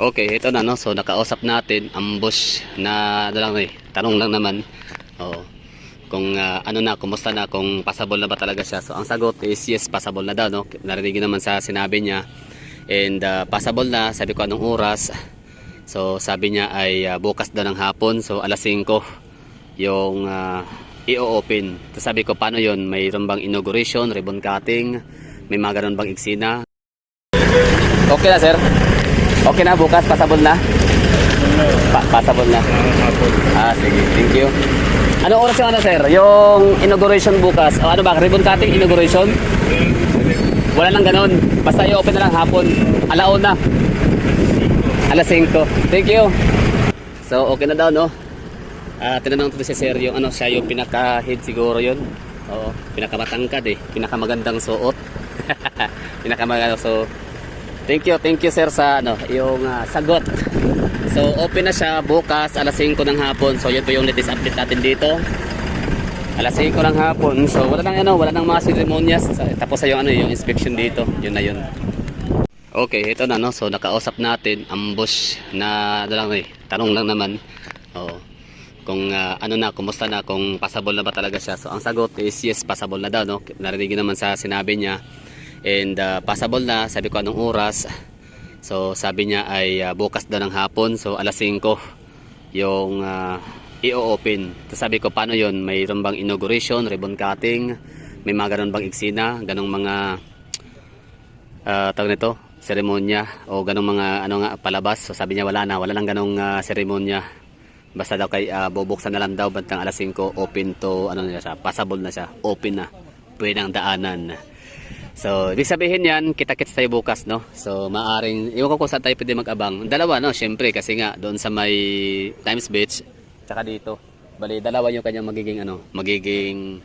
Okay, ito na no. So nakausap natin ang boss na lang tanong lang naman. Oo. Kung ano na, kumusta na, kung passable na ba talaga siya. So ang sagot is yes, passable na daw no. Narinig naman sa sinabi niya. And passable na, sabi ko anong oras. So sabi niya ay bukas daw ng hapon. So alas 5 yung i-open. So sabi ko paano 'yon? Mayroon bang inauguration, ribbon cutting, may mga ganun bang eksena? Okay na sir. Okay na, bukas, passable na? Passable na. Sige, thank you. Ano oras yung ano sir? Yung inauguration bukas? O ano ba, ribbon cutting inauguration? Wala lang ganun. Basta i-open na lang hapon. Alauna. Alas 5. Thank you. So, okay na daw, no? Tinanong ko si sir yung ano, siya yung pinaka-head siguro yun. Oo, pinakamatangkad eh. Pinakamagandang suot. Pinakamagandang, so thank you sir sa ano, yung sagot. So open na siya bukas alas 5 ng hapon. So yun po yung latest update natin dito. Alas 5 ng hapon. So wala nang mga seremonyas. Tapos yung ano, yung inspection dito. Yun na yun. Okay, ito na no. So nakausap natin ang boss na lang tanong lang naman. Oo. Kung ano na, kumusta na, kung passable na ba talaga siya. So ang sagot is yes, passable na daw no. Narinig naman sa sinabi niya. And passable na, sabi ko anong oras. So sabi niya ay bukas daw ng hapon. So alas 5 yung i-open. So sabi ko paano yon? Mayroon bang inauguration, ribbon cutting, may mga ganun bang eksena, ganong mga tawag nito, seremonya o ganong mga ano nga palabas. So sabi niya wala lang ganong seremonya. Basta daw kay bubuksan na lang daw bantang alas 5 open to ano na siya, passable na siya, open na, pwedeng daanan. So, ibig sabihin yan, kita-kits tayo bukas, no? So, maaring, iwan ko kung saan tayo pwede mag-abang. Dalawa, no? Siyempre, kasi nga, doon sa may Times Beach, tsaka dito. Bali, dalawa yung kanyang magiging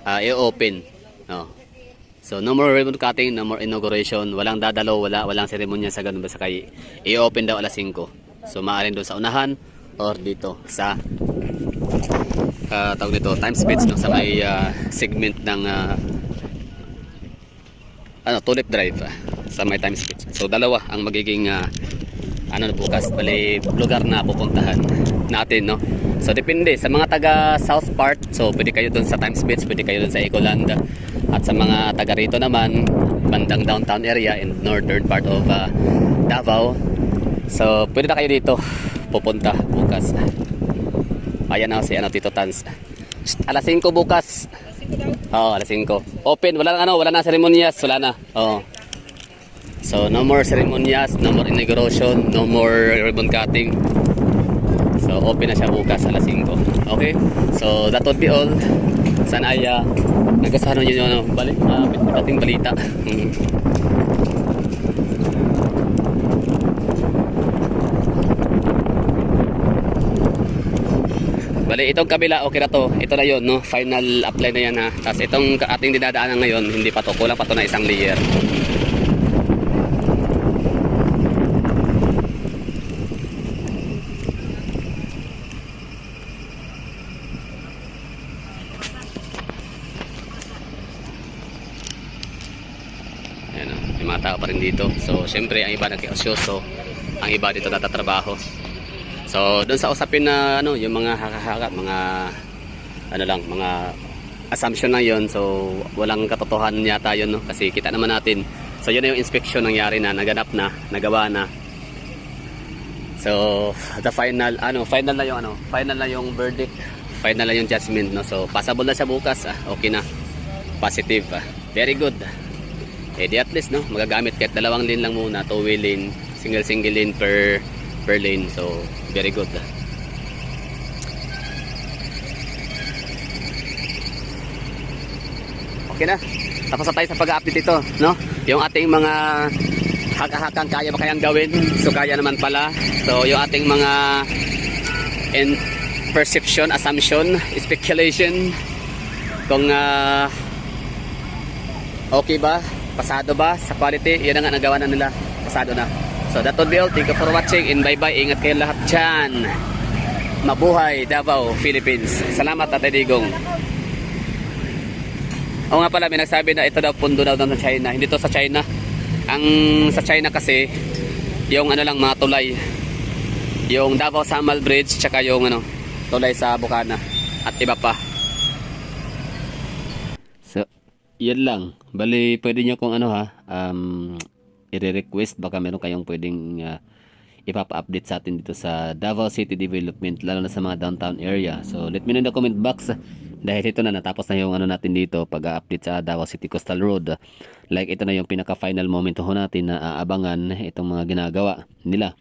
i-open, no? So, no more ribbon cutting, no more inauguration, walang dadalo, walang seremonya sa ganun. Basta kay i-open daw alas 5. So, maaring doon sa unahan, or dito, sa tawag nito, Times Beach, no? Sa may segment ng Tulip Drive sa may Times Beach. So dalawa ang magiging bukas, bali lugar na pupuntahan natin, no? So depende sa mga taga South Part, so pwede kayo doon sa Times Beach, pwede kayo doon sa Ecoland, at sa mga taga rito naman bandang downtown area and northern part of Davao, so pwede na kayo dito pupunta bukas. Ayan na si Tito Tans. Alas 5 bukas. Alas 5. Open, wala na seremonyas, wala na. So no more seremonyas, no more inauguration, no more ribbon cutting. So open na siya bukas alas 5. Okay? So that would be all. Sana ay nagkasahan niyo yung ating balita. Bali, itong kabila, okay na to. Ito na yun, no? Final apply na yan, ha? Tapos itong ating dinadaanan ngayon, hindi pa to. Kulang pa to na isang layer. Ayan, no? May mga tao pa rin dito. So, syempre, ang iba nagkiosyoso. Ang iba dito natatrabaho. So, doon sa usapin na yung mga haka-haka, mga mga assumption lang 'yon. So, walang katotohanan yata 'yon, no? Kasi kita naman natin. So, 'yun na yung inspection nangyari na, naganap na, nagawa na. So, the final na yung verdict, final na yung judgment, no? So, passable na siya bukas, okay na. Positive, very good. Di at least, no, magagamit kahit dalawang lane lang muna, two-way lane, single lane per lane. So very good. Okay na, tapos na tayo sa pag-update ito, no? Yung ating mga haka-hakang kaya ba kayang gawin? So kaya naman pala. So yung ating mga perception, assumption, speculation, kung okay ba, pasado ba sa quality, yan ang nagawa na nila, pasado na. So that would be all. Thank you for watching and bye-bye. Ingat kayo lahat dyan. Mabuhay Davao, Philippines. Salamat, Tatay Digong. Oo nga pala, may nagsabi na ito daw pundo daw sa China. Hindi to sa China. Ang sa China kasi yung ano lang mga tulay. Yung Davao Samal Bridge tsaka yung ano, tulay sa Bukana at iba pa. So, yan lang. Bali, pwede nyo kung ano ha, i-request baka meron kayong pwedeng ipapa-update sa atin dito sa Davao City Development, lalo na sa mga downtown area. So, let me know in the comment box. Dahil ito na, natapos na yung ano natin dito, pag-update sa Davao City Coastal Road. Like, ito na yung pinaka-final moment ho natin na aabangan itong mga ginagawa nila.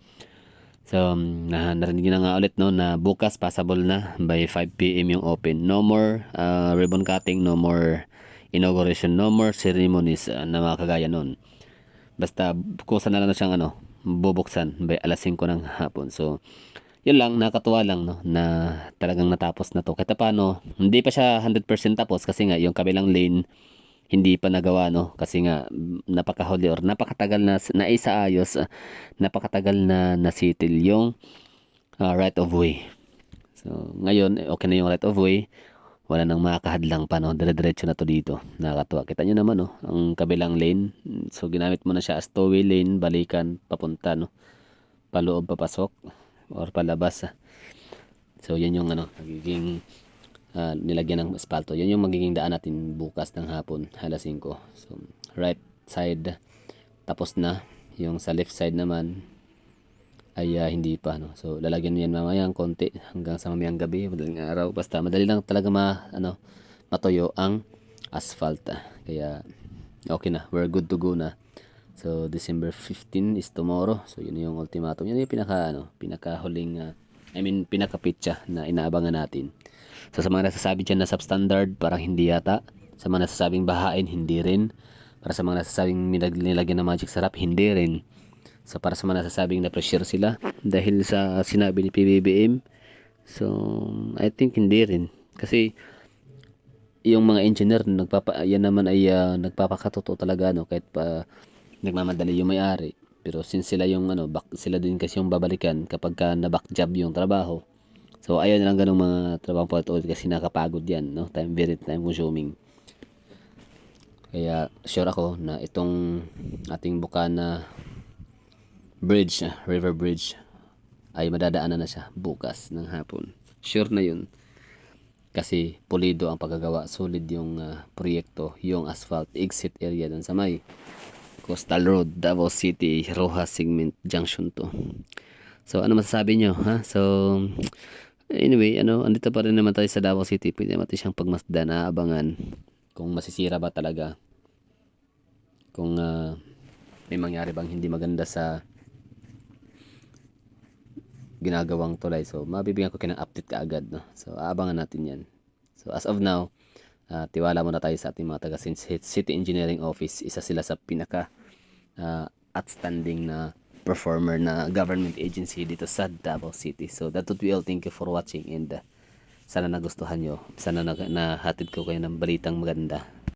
So, narinig na nga ulit no, na bukas passable na by 5 PM yung open. No more ribbon cutting, no more inauguration, no more ceremonies na mga kagaya nun. Basta kusa na lang na siyang ano, bubuksan by alas 5 ng hapon. So, yun lang, nakakatuwa lang no, na talagang natapos na to. Kahit paano, hindi pa siya 100% tapos kasi nga yung kabilang lane hindi pa nagawa no, kasi nga napakahuli or napakatagal na naisaayos, napakatagal na nasitil yung right of way. So, ngayon, okay na yung right of way. Wala nang makakahadlang pa, no? Dire-diretso na to dito. Nakakatuwa. Kita nyo naman, no? Ang kabilang lane. So, ginamit mo na siya as two-way lane, balikan, papunta, no? Paloob, papasok, or palabas. So, yan yung, ano, nagiging nilagyan ng asfalto. Yan yung magiging daan natin bukas ng hapon, alas 5. So, right side, tapos na. Yung sa left side naman, ay hindi pa no. So lalagyan niyan mamaya ng konti hanggang sa mamayang gabi, madaling araw, basta madali lang talaga matuyo ang asphalt. Kaya okay na, we're good to go na. So December 15 is tomorrow. So yun yung ultimatum. Yun yung pinaka huling pinaka pitcha na inaabangan natin. So sa mga nasasabi dyan na substandard, parang hindi yata. Sa mga nasasabing bahain, hindi rin. Para sa mga nasasabing nilagyan ng magic sarap, hindi rin. So para sa mga nasasabing na pressure sila dahil sa sinabi ni PBBM, so I think hindi rin. Kasi yung mga engineer yan naman ay nagpapakatotoo talaga no, kahit pa nagmamadali yung may-ari. Pero since sila yung sila din kasi yung babalikan kapag na-back job yung trabaho. So ayaw nilang ganung mga trabaho paulit-ulit kasi nakapagod yan no, very time consuming. Kaya sure ako na itong ating Bukana Bridge, River Bridge ay madadaanan na siya bukas ng hapon. Sure na yun. Kasi pulido ang paggagawa, solid yung proyekto, yung asphalt exit area dun sa may Coastal Road, Davao City, Rojas Segment Junction to. So ano masasabi nyo ha? So anyway, andito pa rin naman tayo sa Davao City. Pwede natin siyang pagmasdan, aabangan kung masisira ba talaga. Kung may mangyari bang hindi maganda sa ginagawang tulay. So mabibigyan ko kayo ng update kaagad no. So aabangan natin yan. So as of now, tiwala muna tayo sa ating mga taga City Engineering Office. Isa sila sa pinaka outstanding na performer na government agency dito sa Davao City. So that would be all. Thank you for watching and sana nagustuhan nyo. Sana nahatid ko kayo ng balitang maganda.